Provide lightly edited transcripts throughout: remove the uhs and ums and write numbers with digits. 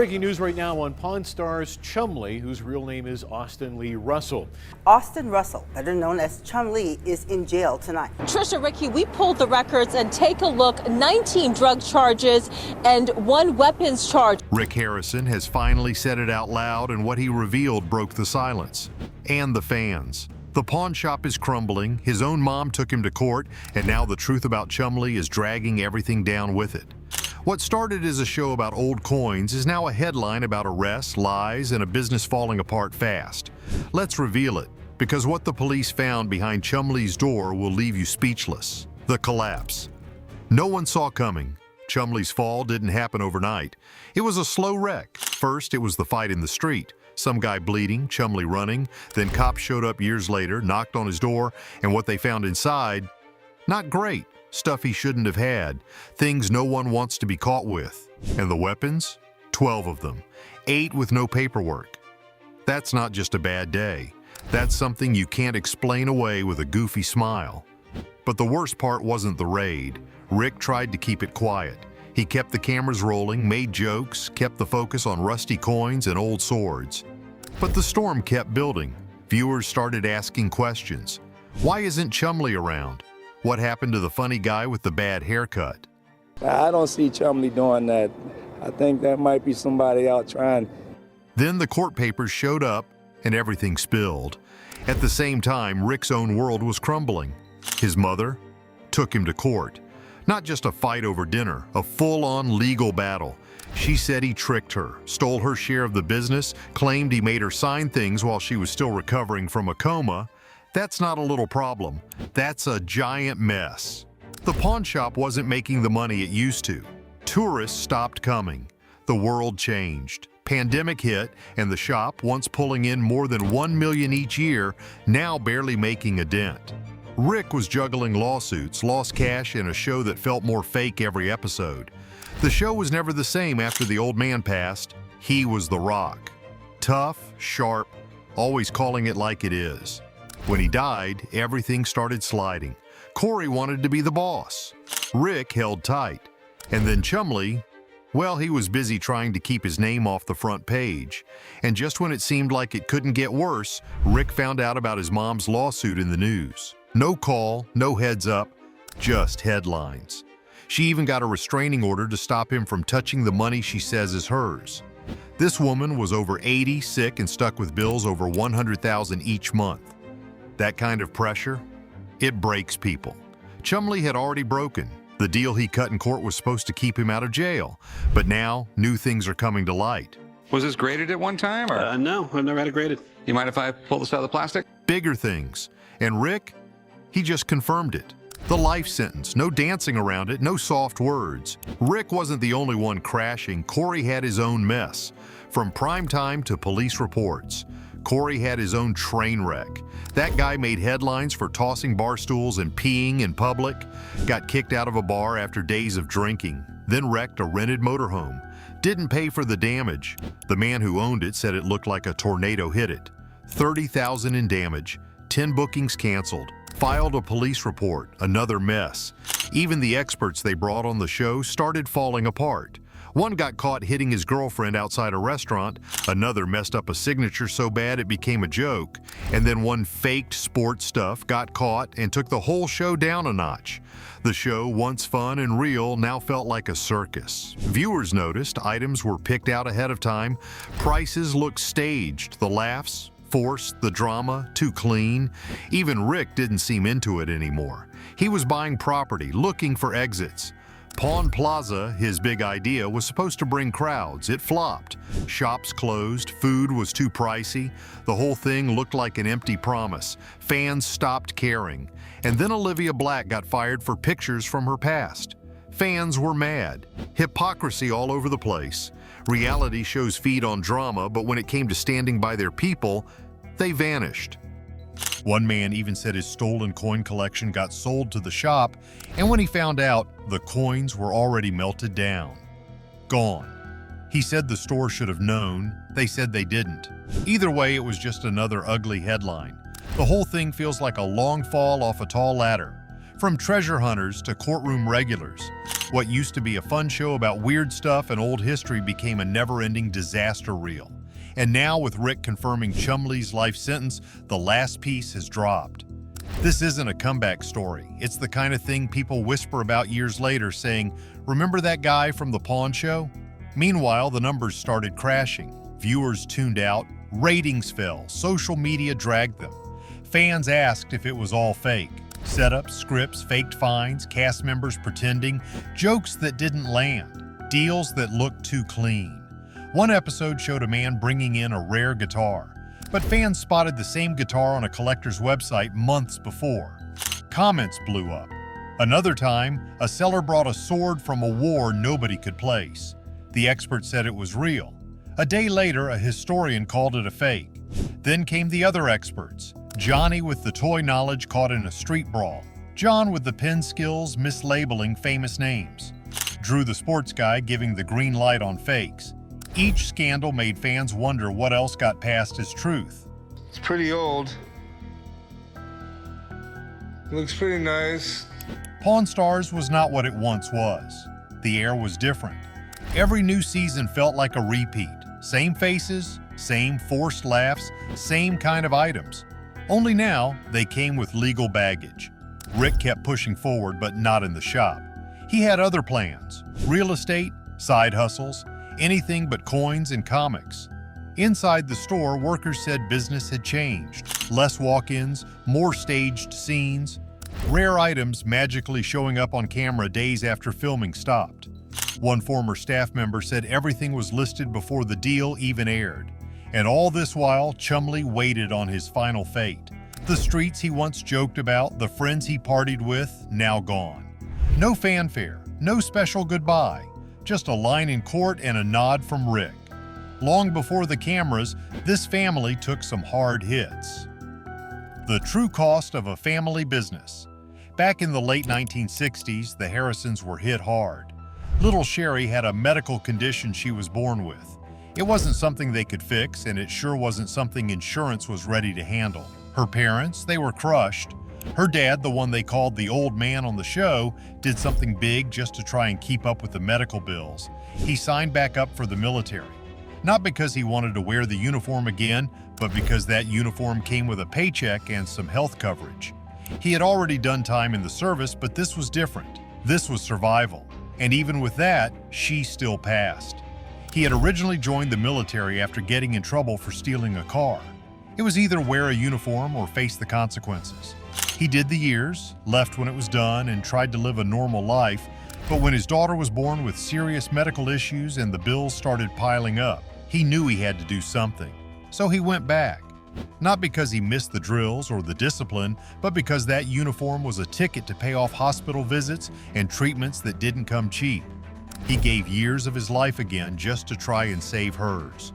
Breaking news right now on Pawn Stars Chumlee, whose real name is Austin Lee Russell. Austin Russell, better known as Chumlee, is in jail tonight. Trisha, Ricky, we pulled the records and take a look. 19 drug charges and 1 weapons charge. Rick Harrison has finally said it out loud, and what he revealed broke the silence and the fans. The pawn shop is crumbling. His own mom took him to court, and now the truth about Chumlee is dragging everything down with it. What started as a show about old coins is now a headline about arrests, lies, and a business falling apart fast. Let's reveal it, because what the police found behind Chumlee's door will leave you speechless. The collapse. No one saw coming. Chumlee's fall didn't happen overnight. It was a slow wreck. First, it was the fight in the street. Some guy bleeding, Chumlee running. Then cops showed up years later, knocked on his door, and what they found inside, not great. Stuff he shouldn't have had, things no one wants to be caught with. And the weapons? 12 of them, 8 with no paperwork. That's not just a bad day. That's something you can't explain away with a goofy smile. But the worst part wasn't the raid. Rick tried to keep it quiet. He kept the cameras rolling, made jokes, kept the focus on rusty coins and old swords. But the storm kept building. Viewers started asking questions. Why isn't Chumlee around? What happened to the funny guy with the bad haircut? I don't see Chumlee doing that. I think that might be somebody out trying. Then the court papers showed up and everything spilled. At the same time, Rick's own world was crumbling. His mother took him to court. Not just a fight over dinner, a full-on legal battle. She said he tricked her, stole her share of the business, claimed he made her sign things while she was still recovering from a coma. That's not a little problem. That's a giant mess. The pawn shop wasn't making the money it used to. Tourists stopped coming. The world changed. Pandemic hit, and the shop, once pulling in more than $1 million each year, now barely making a dent. Rick was juggling lawsuits, lost cash, and a show that felt more fake every episode. The show was never the same after the old man passed. He was the Rock. Tough, sharp, always calling it like it is. When he died, everything started sliding. Corey wanted to be the boss. Rick held tight. And then Chumlee, well, he was busy trying to keep his name off the front page. And just when it seemed like it couldn't get worse, Rick found out about his mom's lawsuit in the news. No call, no heads up, just headlines. She even got a restraining order to stop him from touching the money she says is hers. This woman was over 80, sick, and stuck with bills over $100,000 each month. That kind of pressure, it breaks people. Chumlee had already broken. The deal he cut in court was supposed to keep him out of jail. But now, new things are coming to light. Was this graded at one time? Or? No, I've never had it graded. You mind if I pull this out of the plastic? Bigger things. And Rick, he just confirmed it. The life sentence, no dancing around it, no soft words. Rick wasn't the only one crashing. Corey had his own mess. From prime time to police reports. Corey had his own train wreck. That guy made headlines for tossing bar stools and peeing in public, got kicked out of a bar after days of drinking, then wrecked a rented motorhome, didn't pay for the damage. The man who owned it said it looked like a tornado hit it. $30,000 in damage, 10 bookings canceled, filed a police report, another mess. Even the experts they brought on the show started falling apart. One got caught hitting his girlfriend outside a restaurant, another messed up a signature so bad it became a joke, and then one faked sports stuff got caught and took the whole show down a notch. The show, once fun and real, now felt like a circus. Viewers noticed items were picked out ahead of time, prices looked staged, the laughs, forced, the drama, too clean. Even Rick didn't seem into it anymore. He was buying property, looking for exits. Pawn Plaza, his big idea, was supposed to bring crowds. It flopped. Shops closed, food was too pricey. The whole thing looked like an empty promise. Fans stopped caring. And then Olivia Black got fired for pictures from her past. Fans were mad. Hypocrisy all over the place. Reality shows feed on drama, but when it came to standing by their people, they vanished. One man even said his stolen coin collection got sold to the shop, and when he found out, the coins were already melted down. Gone. He said the store should have known. They said they didn't. Either way, it was just another ugly headline. The whole thing feels like a long fall off a tall ladder. From treasure hunters to courtroom regulars, What used to be a fun show about weird stuff and old history became a never-ending disaster reel. And now, with Rick confirming Chumlee's life sentence, the last piece has dropped. This isn't a comeback story. It's the kind of thing people whisper about years later, saying, "Remember that guy from the pawn show?" Meanwhile, the numbers started crashing. Viewers tuned out, ratings fell, social media dragged them. Fans asked if it was all fake. Setups, scripts, faked fines, cast members pretending, jokes that didn't land, deals that looked too clean. One episode showed a man bringing in a rare guitar, but fans spotted the same guitar on a collector's website months before. Comments blew up. Another time, a seller brought a sword from a war nobody could place. The expert said it was real. A day later, a historian called it a fake. Then came the other experts. Johnny with the toy knowledge caught in a street brawl. John with the pen skills mislabeling famous names. Drew the sports guy giving the green light on fakes. Each scandal made fans wonder what else got past as truth. It's pretty old. Looks pretty nice. Pawn Stars was not what it once was. The air was different. Every new season felt like a repeat. Same faces, same forced laughs, same kind of items. Only now, they came with legal baggage. Rick kept pushing forward, but not in the shop. He had other plans: real estate, side hustles, anything but coins and comics. Inside the store, workers said business had changed. Less walk-ins, more staged scenes, rare items magically showing up on camera days after filming stopped. One former staff member said everything was listed before the deal even aired. And all this while, Chumlee waited on his final fate. The streets he once joked about, the friends he partied with, now gone. No fanfare, no special goodbye, just a line in court and a nod from Rick. Long before the cameras, this family took some hard hits. The true cost of a family business. Back in the late 1960s, the Harrisons were hit hard. Little Sherry had a medical condition she was born with. It wasn't something they could fix, and it sure wasn't something insurance was ready to handle. Her parents, they were crushed. Her dad, the one they called the old man on the show, did something big just to try and keep up with the medical bills. He signed back up for the military. Not because he wanted to wear the uniform again, but because that uniform came with a paycheck and some health coverage. He had already done time in the service, but this was different. This was survival. And even with that, she still passed. He had originally joined the military after getting in trouble for stealing a car. It was either wear a uniform or face the consequences. He did the years, left when it was done, and tried to live a normal life, but when his daughter was born with serious medical issues and the bills started piling up, he knew he had to do something. So he went back. Not because he missed the drills or the discipline, but because that uniform was a ticket to pay off hospital visits and treatments that didn't come cheap. He gave years of his life again just to try and save hers.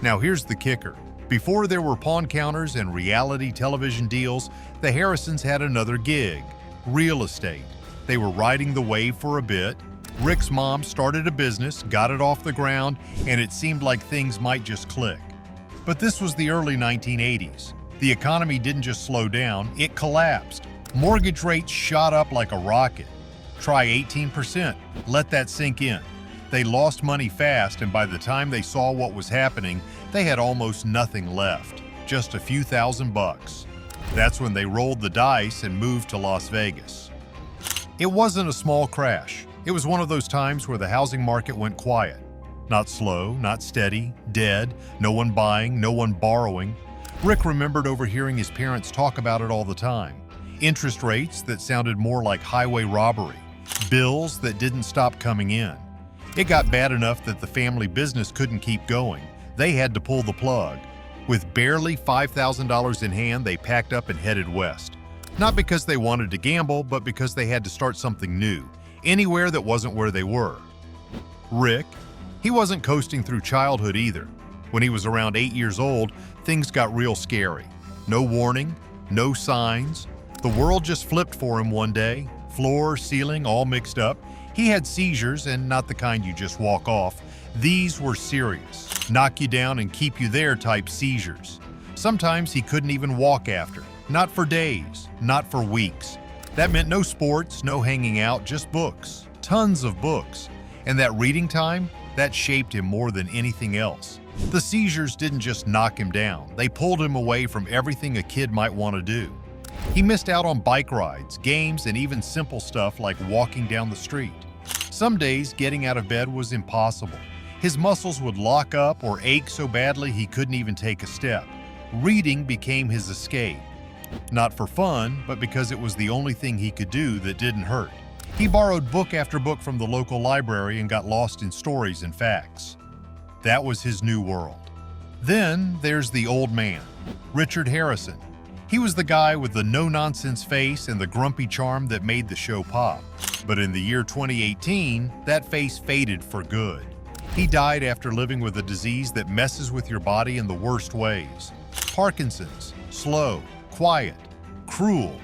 Now here's the kicker. Before there were pawn counters and reality television deals, the Harrisons had another gig: real estate. They were riding the wave for a bit. Rick's mom started a business, got it off the ground, and it seemed like things might just click. But this was the early 1980s. The economy didn't just slow down, it collapsed. Mortgage rates shot up like a rocket. Try 18%. Let that sink in. They lost money fast, and by the time they saw what was happening, they had almost nothing left. Just a few $1,000s. That's when they rolled the dice and moved to Las Vegas. It wasn't a small crash. It was one of those times where the housing market went quiet. Not slow, not steady, dead, no one buying, no one borrowing. Rick remembered overhearing his parents talk about it all the time. Interest rates that sounded more like highway robbery. Bills that didn't stop coming in. It got bad enough that the family business couldn't keep going. They had to pull the plug. With barely $5,000 in hand, they packed up and headed west. Not because they wanted to gamble, but because they had to start something new, anywhere that wasn't where they were. Rick, he wasn't coasting through childhood either. When he was around 8 years old, things got real scary. No warning, no signs. The world just flipped for him one day. Floor, ceiling, all mixed up. He had seizures, and not the kind you just walk off. These were serious, knock you down and keep you there type seizures. Sometimes he couldn't even walk after. Not for days, not for weeks. That meant no sports, no hanging out, just books. tons of books, and that reading time, that shaped him more than anything else. The seizures didn't just knock him down, they pulled him away from everything a kid might want to do. He missed out on bike rides, games, and even simple stuff like walking down the street. Some days, getting out of bed was impossible. His muscles would lock up or ache so badly he couldn't even take a step. Reading became his escape. Not for fun, but because it was the only thing he could do that didn't hurt. He borrowed book after book from the local library and got lost in stories and facts. That was his new world. Then there's the old man, Richard Harrison. He was the guy with the no-nonsense face and the grumpy charm that made the show pop. But in the year 2018, that face faded for good. He died after living with a disease that messes with your body in the worst ways. Parkinson's, slow, quiet, cruel.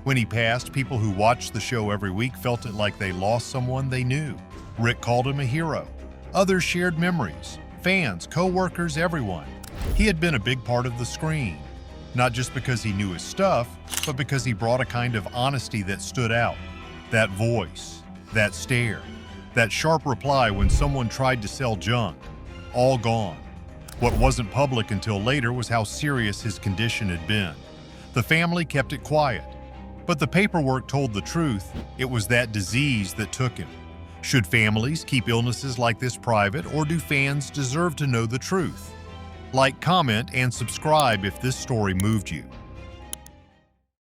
When he passed, people who watched the show every week felt it like they lost someone they knew. Rick called him a hero. Others shared memories. Fans, co-workers, everyone. He had been a big part of the screen. Not just because he knew his stuff, but because he brought a kind of honesty that stood out. That voice, that stare, that sharp reply when someone tried to sell junk. All gone. What wasn't public until later was how serious his condition had been. The family kept it quiet, but the paperwork told the truth. It was that disease that took him. Should families keep illnesses like this private, or do fans deserve to know the truth? Like, comment, and subscribe if this story moved you.